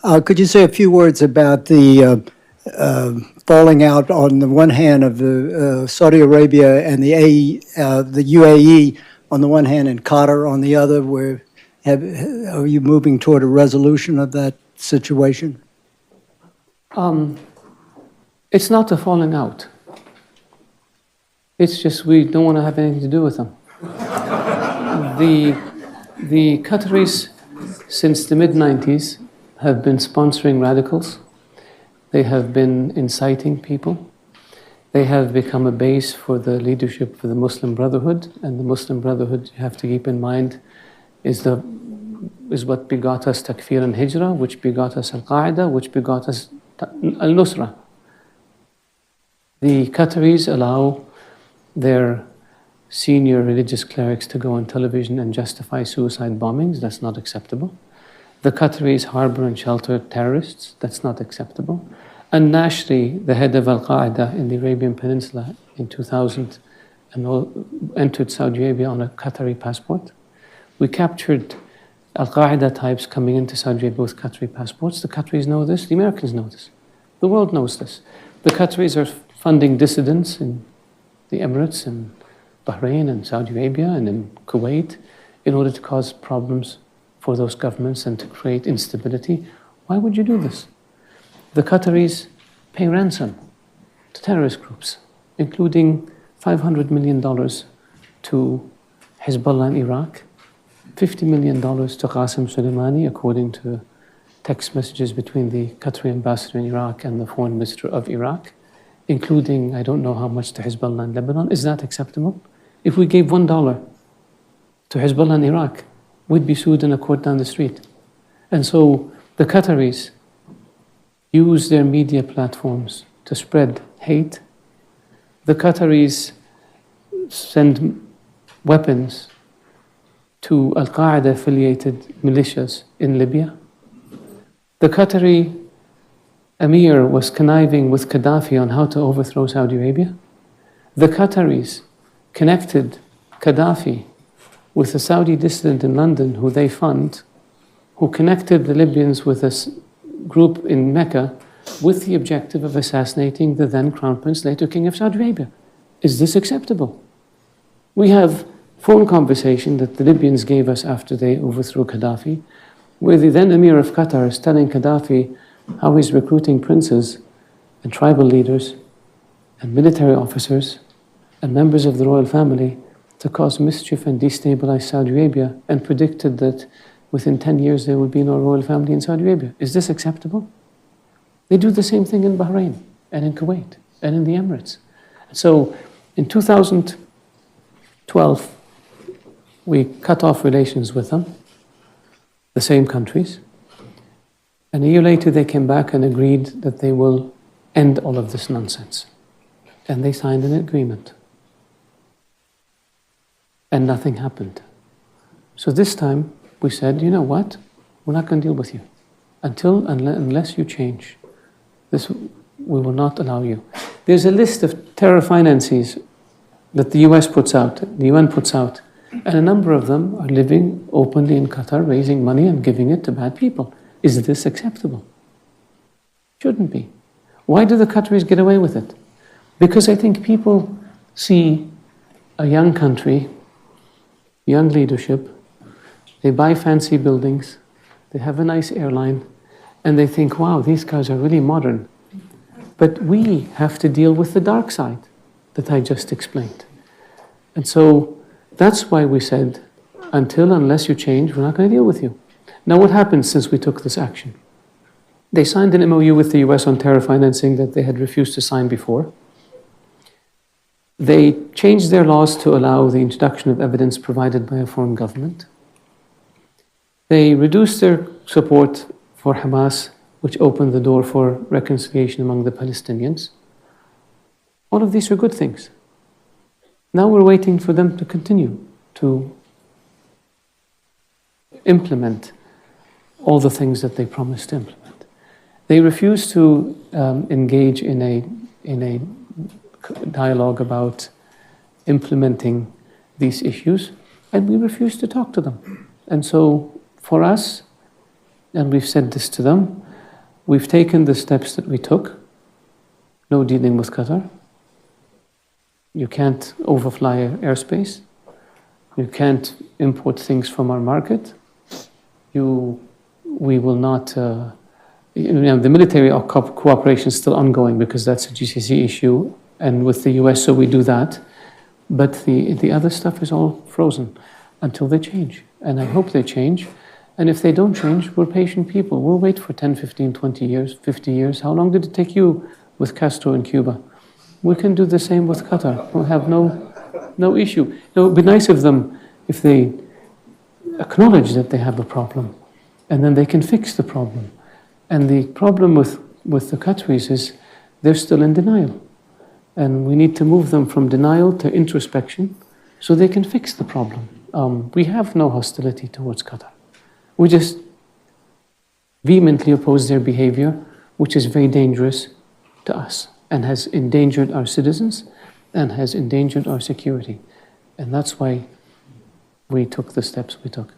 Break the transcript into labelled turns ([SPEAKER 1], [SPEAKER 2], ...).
[SPEAKER 1] Could you say a few words about the falling out on the one hand of the Saudi Arabia and the UAE on the one hand and Qatar on the other? Are you moving toward a resolution of that situation?
[SPEAKER 2] It's not a falling out. It's just we don't want to have anything to do with them. The Qataris, since the mid-90s, have been sponsoring radicals. They have been inciting people. They have become a base for the leadership for the Muslim Brotherhood, and the Muslim Brotherhood, you have to keep in mind, is what begot us Takfir and Hijrah, which begot us Al-Qaeda, which begot us Al-Nusra. The Qataris allow their senior religious clerics to go on television and justify suicide bombings. That's not acceptable. The Qataris harbor and shelter terrorists. That's not acceptable. And Nashri, the head of Al-Qaeda in the Arabian Peninsula in 2000, entered Saudi Arabia on a Qatari passport. We captured Al-Qaeda types coming into Saudi Arabia with Qatari passports. The Qataris know this. The Americans know this. The world knows this. The Qataris are funding dissidents in the Emirates and Bahrain and Saudi Arabia and in Kuwait in order to cause problems for those governments and to create instability. Why would you do this? The Qataris pay ransom to terrorist groups, including $500 million to Hezbollah in Iraq, $50 million to Qasem Soleimani, according to text messages between the Qatari ambassador in Iraq and the foreign minister of Iraq, including I don't know how much to Hezbollah in Lebanon. Is that acceptable? If we gave $1 to Hezbollah in Iraq, we'd be sued in a court down the street. And so the Qataris use their media platforms to spread hate. The Qataris send weapons to Al-Qaeda affiliated militias in Libya. The Qatari Emir was conniving with Gaddafi on how to overthrow Saudi Arabia. The Qataris connected Gaddafi with a Saudi dissident in London who they fund, who connected the Libyans with a group in Mecca with the objective of assassinating the then Crown Prince, later King of Saudi Arabia. Is this acceptable? We have phone conversation that the Libyans gave us after they overthrew Gaddafi, where the then Emir of Qatar is telling Gaddafi how he's recruiting princes and tribal leaders and military officers and members of the royal family to cause mischief and destabilize Saudi Arabia, and predicted that within 10 years there would be no royal family in Saudi Arabia. Is this acceptable? They do the same thing in Bahrain and in Kuwait and in the Emirates. So in 2012, we cut off relations with them, the same countries. And a year later, they came back and agreed that they will end all of this nonsense. And they signed an agreement. And nothing happened. So this time, we said, you know what? We're not going to deal with you. Unless you change. We will not allow you. There's a list of terror finances that the US puts out, the UN puts out. And a number of them are living openly in Qatar, raising money and giving it to bad people. Is this acceptable? Shouldn't be. Why do the Qataris get away with it? Because I think people see a young country, young leadership, they buy fancy buildings, they have a nice airline, and they think, wow, these guys are really modern. But we have to deal with the dark side that I just explained. And so that's why we said, unless you change, we're not going to deal with you. Now, what happened since we took this action? They signed an MOU with the US on terror financing that they had refused to sign before. They changed their laws to allow the introduction of evidence provided by a foreign government. They reduced their support for Hamas, which opened the door for reconciliation among the Palestinians. All of these are good things. Now we're waiting for them to continue to implement all the things that they promised to implement. They refuse to engage in a dialogue about implementing these issues, and we refuse to talk to them. And so for us, and we've said this to them, We've taken the steps that we took. No dealing with Qatar. You can't overfly airspace. You can't import things from our market. We will not, the military cooperation is still ongoing because that's a GCC issue, and with the US, so we do that. But the other stuff is all frozen until they change. And I hope they change. And if they don't change, we're patient people. We'll wait for 10, 15, 20 years, 50 years. How long did it take you with Castro in Cuba? We can do the same with Qatar. We'll have no issue. It would be nice of them if they acknowledge that they have a problem, and then they can fix the problem. And the problem with the Qataris is they're still in denial. And we need to move them from denial to introspection so they can fix the problem. We have no hostility towards Qatar. We just vehemently oppose their behavior, which is very dangerous to us and has endangered our citizens and has endangered our security. And that's why we took the steps we took.